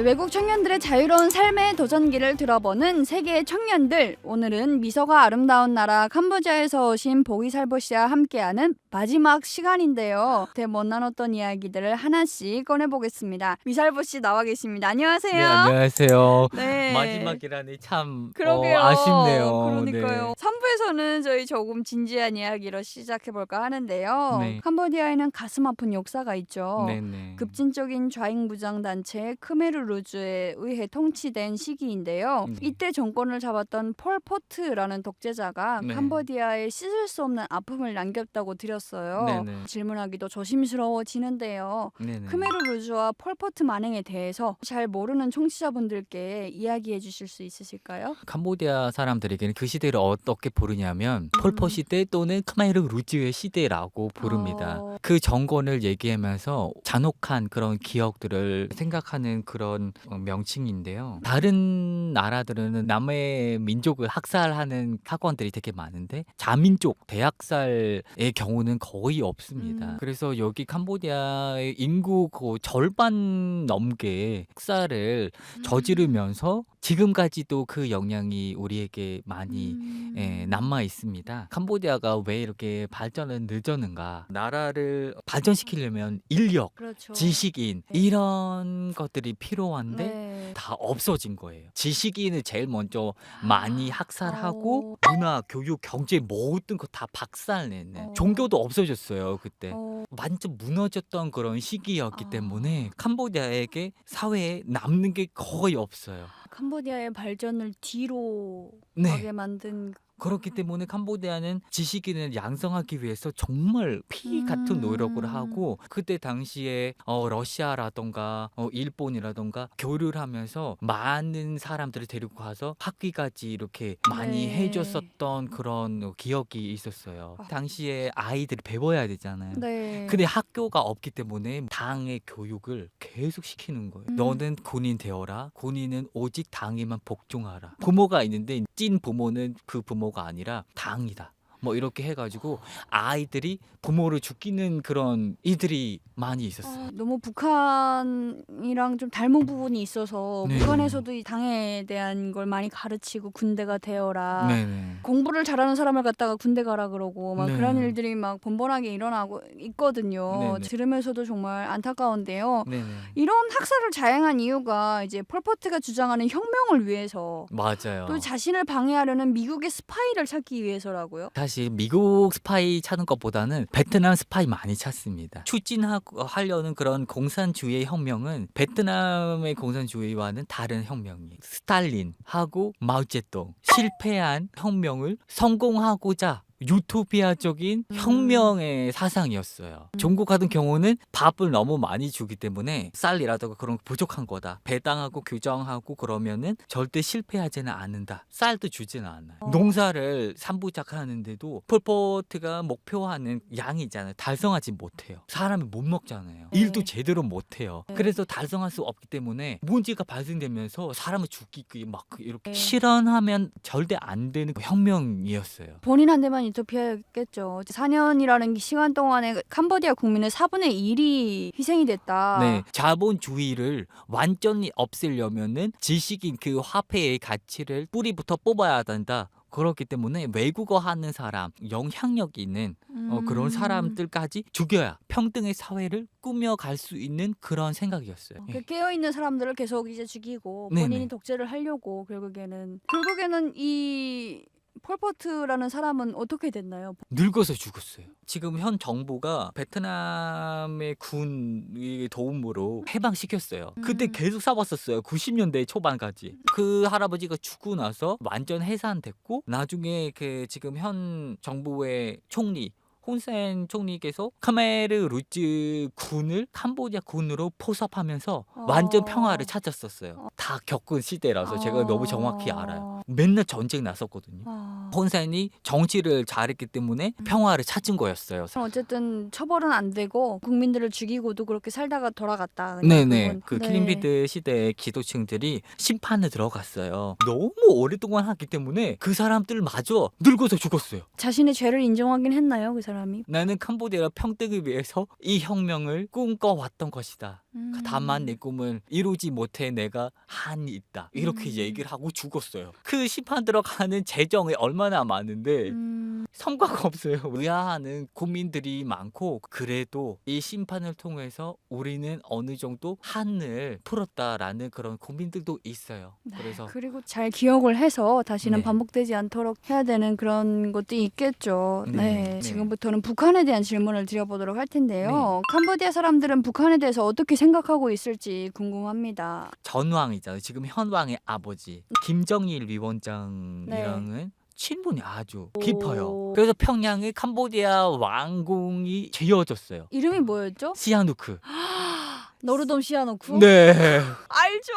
외국 청년들의 자유로운 삶의 도전기를 들어보는 세계의 청년들. 오늘은 미소가 아름다운 나라 캄보디아에서 오신 보기살보 씨와 함께하는 마지막 시간인데요. 못 나눴던 이야기들을 하나씩 꺼내보겠습니다. 미살보 씨 나와 계십니다. 안녕하세요. 네, 안녕하세요. 네. 마지막이라니 참 그러게요. 아쉽네요. 그러니까요. 네. 3부에서는 저희 조금 진지한 이야기로 시작해볼까 하는데요. 네. 캄보디아에는 가슴 아픈 역사가 있죠. 네네. 급진적인 좌익 무장 단체 크메르루즈에 의해 통치된 시기인데요. 네. 이때 정권을 잡았던 폴 포트라는 독재자가 네. 캄보디아에 씻을 수 없는 아픔을 남겼다고 들었어요. 네네. 질문하기도 조심스러워지는데요. 네네. 크메르루즈와 폴 포트 만행에 대해서 잘 모르는 청취자분들께 이야기해 주실 수 있으실까요? 캄보디아 사람들에게는 그 시대를 어떻게 부르냐면 폴포 시대 또는 크메르 루즈의 시대라고 부릅니다. 그 정권을 얘기하면서 잔혹한 그런 기억들을 생각하는 그런 명칭인데요. 다른 나라들은 남의 민족을 학살하는 사건들이 되게 많은데 자민족 대학살의 경우는 거의 없습니다. 그래서 여기 캄보디아의 인구 그 절반 넘게 학살을 저지르면서 지금까지도 그 영향이 우리에게 많이 남아 있습니다. 캄보디아가 왜 이렇게 발전을 늦었는가? 나라를 발전시키려면 인력, 그렇죠. 지식인 네. 이런 것들이 필요한데 네. 다 없어진 거예요. 지식인을 제일 먼저 많이 학살하고 문화, 교육, 경제 모든 거 다 박살내는 종교도 없어졌어요. 그때 완전 무너졌던 그런 시기였기 때문에 캄보디아에게 사회에 남는 게 거의 없어요. 캄보디아의 발전을 뒤로 네. 가게 만든 그렇기 때문에 캄보디아는 지식인을 양성하기 위해서 정말 피 같은 노력을 하고 그때 당시에 러시아라던가 일본이라던가 교류를 하면서 많은 사람들을 데리고 가서 학위까지 이렇게 많이 네. 해줬었던 그런 기억이 있었어요. 당시에 아이들이 배워야 되잖아요. 네. 근데 학교가 없기 때문에 당의 교육을 계속 시키는 거예요. 너는 군인 되어라. 군인은 오직 당에만 복종하라. 부모가 있는데 찐 부모는 그 부모가 아니라 당이다. 뭐 이렇게 해가지고 아이들이 부모를 죽이는 그런 이들이 많이 있었어요. 너무 북한이랑 좀 닮은 부분이 있어서 네. 북한에서도 이 당에 대한 걸 많이 가르치고 군대가 되어라. 네네. 공부를 잘하는 사람을 갖다가 군대 가라 그러고 막 네. 그런 일들이 막 번번하게 일어나고 있거든요. 네네. 들으면서도 정말 안타까운데요. 네네. 이런 학살을 자행한 이유가 이제 폴포트가 주장하는 혁명을 위해서 맞아요. 또 자신을 방해하려는 미국의 스파이를 찾기 위해서라고요. 사실 미국 스파이 찾는 것보다는 베트남 스파이 많이 찾습니다. 추진하려는 그런 공산주의 혁명은 베트남의 공산주의와는 다른 혁명이에요. 스탈린하고 마오쩌둥 실패한 혁명을 성공하고자 유토피아적인 혁명의 사상이었어요. 중국 같은 경우는 밥을 너무 많이 주기 때문에 쌀이라든가 그런 거 부족한 거다. 배당하고 규정하고 그러면은 절대 실패하지는 않는다. 쌀도 주지는 않아요. 농사를 3부작 하는데도 폴포트가 목표하는 양이 있잖아요. 달성하지 못해요. 사람이 못 먹잖아요. 네. 일도 제대로 못해요. 네. 그래서 달성할 수 없기 때문에 문제가 발생되면서 사람을 죽이기 막 이렇게 네. 실현하면 절대 안 되는 혁명이었어요. 본인한테만 유토피아였겠죠. 4년이라는 시간 동안에 캄보디아 국민의 4분의 1이 희생이 됐다. 네, 자본주의를 완전히 없애려면은 지식인 그 화폐의 가치를 뿌리부터 뽑아야 된다. 그렇기 때문에 외국어 하는 사람, 영향력 있는 그런 사람들까지 죽여야 평등의 사회를 꾸며갈 수 있는 그런 생각이었어요. 그 깨어있는 사람들을 계속 이제 죽이고 네네. 본인이 독재를 하려고 결국에는 이 폴포트라는 사람은 어떻게 됐나요? 늙어서 죽었어요. 지금 현 정부가 베트남의 군의 도움으로 해방시켰어요. 그때 계속 싸웠었어요. 90년대 초반까지. 그 할아버지가 죽고 나서 완전 해산됐고 나중에 그 지금 현 정부의 총리 혼센 총리께서 카메르 루즈 군을 캄보디아 군으로 포섭하면서 완전 평화를 찾았었어요. 다 겪은 시대라서 제가 너무 정확히 알아요. 맨날 전쟁 났었거든요. 혼센이 정치를 잘했기 때문에 평화를 찾은 거였어요. 어쨌든 처벌은 안 되고 국민들을 죽이고도 그렇게 살다가 돌아갔다. 네네. 그 네. 킬링피드 시대의 기도층들이 심판에 들어갔어요. 너무 오랫동안 하기 때문에 그 사람들마저 늙어서 죽었어요. 자신의 죄를 인정하긴 했나요, 그 사람이? 나는 캄보디아 평등을 위해서 이 혁명을 꿈꿔왔던 것이다. 다만 내 꿈은 이루지 못해 내가 한이 있다. 이렇게 얘기를 하고 죽었어요. 그 심판 들어가는 재정이 얼마나 많은데 성과가 없어요. 의아하는 국민들이 많고 그래도 이 심판을 통해서 우리는 어느 정도 한을 풀었다라는 그런 국민들도 있어요. 그래서 그리고 잘 기억을 해서 다시는 네. 반복되지 않도록 해야 되는 그런 것도 있겠죠. 네. 네. 네. 지금부터는 북한에 대한 질문을 드려보도록 할 텐데요. 캄보디아 사람들은 북한에 대해서 어떻게 생각하고 있을지 궁금합니다. 전왕이잖아요. 지금 현왕의 아버지 김정일 위원장이랑은 친분이 아주 깊어요. 그래서 평양에 캄보디아 왕궁이 지어졌어요. 이름이 뭐였죠? 시아누크. 너르돔 시아노쿠? 네. 알죠.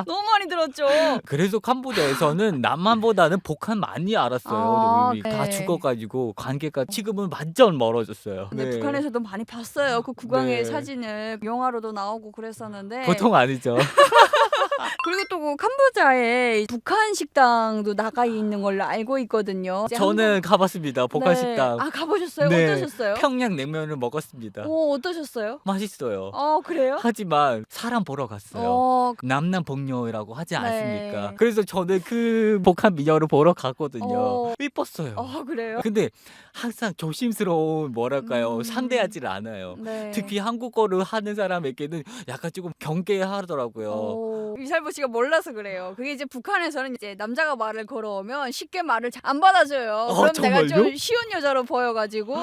너무 많이 들었죠. 그래서 캄보디아에서는 남한보다는 북한 많이 알았어요. 우리 다 네. 죽어가지고 관계가 지금은 완전 멀어졌어요. 네, 북한에서도 많이 봤어요. 그 국왕의 네. 사진을 영화로도 나오고 그랬었는데. 보통 아니죠. 그리고 또 그 캄보디아에 북한 식당도 나가 있는 걸로 알고 있거든요. 이제 저는 가봤습니다. 북한 네. 식당. 아, 가보셨어요? 네. 어떠셨어요? 평양냉면을 먹었습니다. 어떠셨어요? 맛있어요. 그래요? 하지만 사람 보러 갔어요. 남남북녀라고 하지 네. 않습니까? 그래서 저는 그 북한 미녀를 보러 갔거든요. 이뻤어요. 그래요? 근데 항상 조심스러운 뭐랄까요 상대하지를 않아요. 네. 특히 한국어를 하는 사람에게는 약간 조금 경계하더라고요. 이살보 씨가 몰라서 그래요. 그게 이제 북한에서는 이제 남자가 말을 걸어오면 쉽게 말을 잘 안 받아줘요. 그럼 내가 정말요? 좀 쉬운 여자로 보여가지고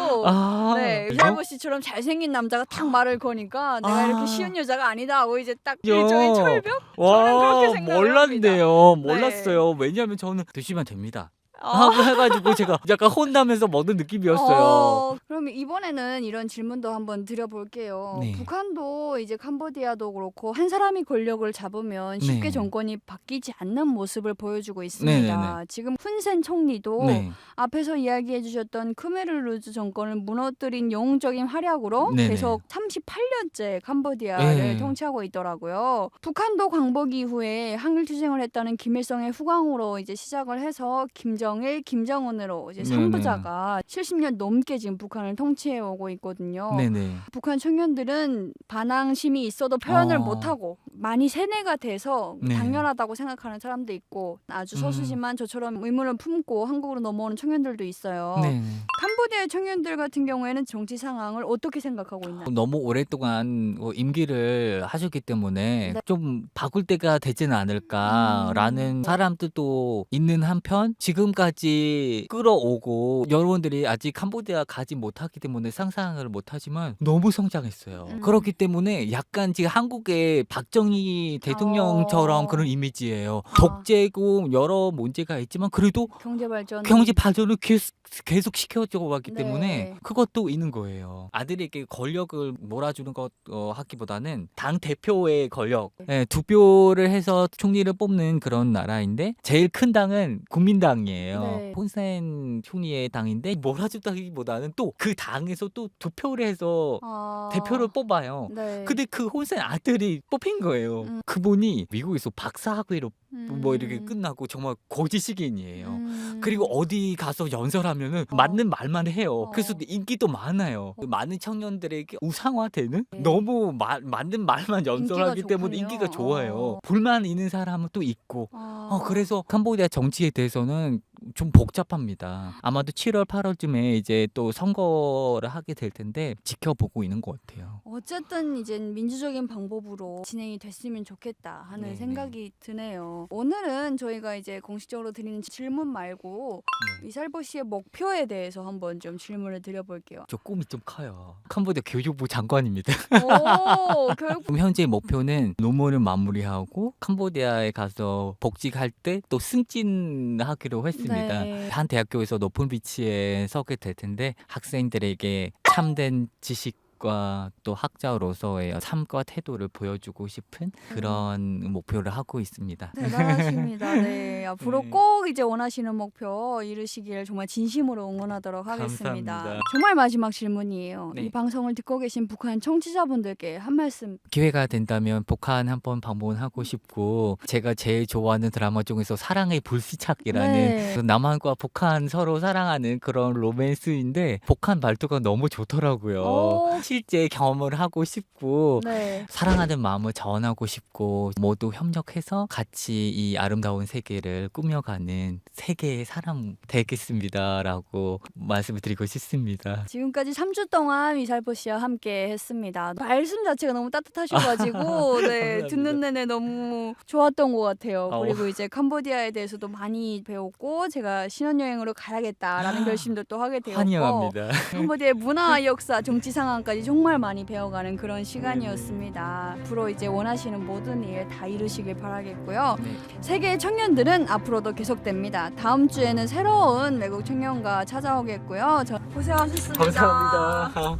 네, 그래요? 이살보 씨처럼 잘생긴 남자가 딱 말을 거니까 내가 이렇게 쉬운 여자가 아니다 하고 이제 딱 야. 일종의 철벽? 와, 그렇게 생각을 몰랐네요. 합니다. 몰랐어요. 왜냐하면 저는 드시면 됩니다. 하고 해가지고 제가 약간 혼나면서 먹는 느낌이었어요. 그럼 이번에는 이런 질문도 한번 드려볼게요. 네. 북한도 이제 캄보디아도 그렇고 한 사람이 권력을 잡으면 쉽게 네. 정권이 바뀌지 않는 모습을 보여주고 있습니다. 네네네. 지금 훈센 총리도 네. 앞에서 이야기해 주셨던 크메르루즈 정권을 무너뜨린 영웅적인 활약으로 네네. 계속 38년째 캄보디아를 네. 통치하고 있더라고요. 북한도 광복 이후에 항일투쟁을 했다는 김일성의 후광으로 이제 시작을 해서 김정일, 김정은으로 이제 네네. 3부자가 70년 넘게 지금 북한을 통치해 오고 있거든요. 네네. 북한 청년들은 반항심이 있어도 표현을 어. 못하고 많이 세뇌가 돼서 네. 당연하다고 생각하는 사람도 있고 아주 서수지만 저처럼 의문을 품고 한국으로 넘어오는 청년들도 있어요. 네. 캄보디아의 청년들 같은 경우에는 정치 상황을 어떻게 생각하고 있나요? 너무 오랫동안 임기를 하셨기 때문에 네. 좀 바꿀 때가 되지는 않을까라는 사람들도 있는 한편 지금까지 끌어오고 여러분들이 아직 캄보디아 가지 못하기 때문에 상상을 못하지만 너무 성장했어요. 그렇기 때문에 약간 지금 한국의 박정희 대통령처럼 그런 이미지예요. 독재고 여러 문제가 있지만 그래도 경제 발전 경제 발전을 계속 시켜줘 왔기 네. 때문에 그것도 있는 거예요. 아들에게 권력을 몰아주는 것 하기보다는 당 대표의 권력, 네, 득표를 해서 총리를 뽑는 그런 나라인데 제일 큰 당은 국민당이에요. 네. 혼센 총리의 당인데 몰아준다기보다는 또 그 당에서 또 투표를 해서 대표를 뽑아요. 네. 근데 그 혼센 아들이 뽑힌 거예요. 그분이 미국에서 박사학위로 뭐 이렇게 끝나고 정말 고지식인이에요. 그리고 어디 가서 연설하면은 맞는 말만 해요. 그래서 인기도 많아요. 많은 청년들에게 우상화되는 너무 맞는 말만 연설하기 때문에 좋군요. 인기가 좋아요. 불만 있는 사람은 또 있고. 그래서 캄보디아 정치에 대해서는 좀 복잡합니다. 아마도 7월, 8월쯤에 이제 또 선거를 하게 될 텐데 지켜보고 있는 것 같아요. 어쨌든 이제 민주적인 방법으로 진행이 됐으면 좋겠다 하는 네네. 생각이 드네요. 오늘은 저희가 이제 공식적으로 드리는 질문 말고 이살보 씨의 목표에 대해서 한번 좀 질문을 드려볼게요. 저 꿈이 좀 커요. 캄보디아 교육부 장관입니다. 교육 그럼 현재 목표는 논문을 마무리하고 캄보디아에 가서 복직할 때 또 승진하기로 했습니다. 네. 한 대학교에서 높은 위치에 서게 될 텐데 학생들에게 참된 지식과 또 학자로서의 삶과 태도를 보여주고 싶은 그런 목표를 하고 있습니다. 대단하십니다. 네, 앞으로 네. 꼭 이제 원하시는 목표 이루시길 정말 진심으로 응원하도록 하겠습니다. 감사합니다. 정말 마지막 질문이에요. 네. 이 방송을 듣고 계신 북한 청취자분들께 한 말씀. 기회가 된다면 북한 한번 방문하고 싶고 제가 제일 좋아하는 드라마 중에서 사랑의 불시착이라는 네. 그 남한과 북한 서로 사랑하는 그런 로맨스인데 북한 말투가 너무 좋더라고요. 실제 경험을 하고 싶고 네. 사랑하는 마음을 전하고 싶고 모두 협력해서 같이 이 아름다운 세계를 꾸며가는 세계의 사람 되겠습니다라고 말씀을 드리고 싶습니다. 지금까지 3주 동안 위살포 씨와 함께 했습니다. 말씀 자체가 너무 따뜻하셔가지고 네, 감사합니다. 듣는 내내 너무 좋았던 것 같아요. 아우. 그리고 이제 캄보디아에 대해서도 많이 배웠고 제가 신혼여행으로 가야겠다라는 결심도 또 하게 되었고 환영합니다. 캄보디아의 문화, 역사, 정치 상황까지 정말 많이 배워가는 그런 시간이었습니다. 앞으로 이제 원하시는 모든 일 다 이루시길 바라겠고요. 네. 세계의 청년들은 앞으로도 계속됩니다. 다음 주에는 새로운 외국 청년과 찾아오겠고요. 고생하셨습니다. 감사합니다.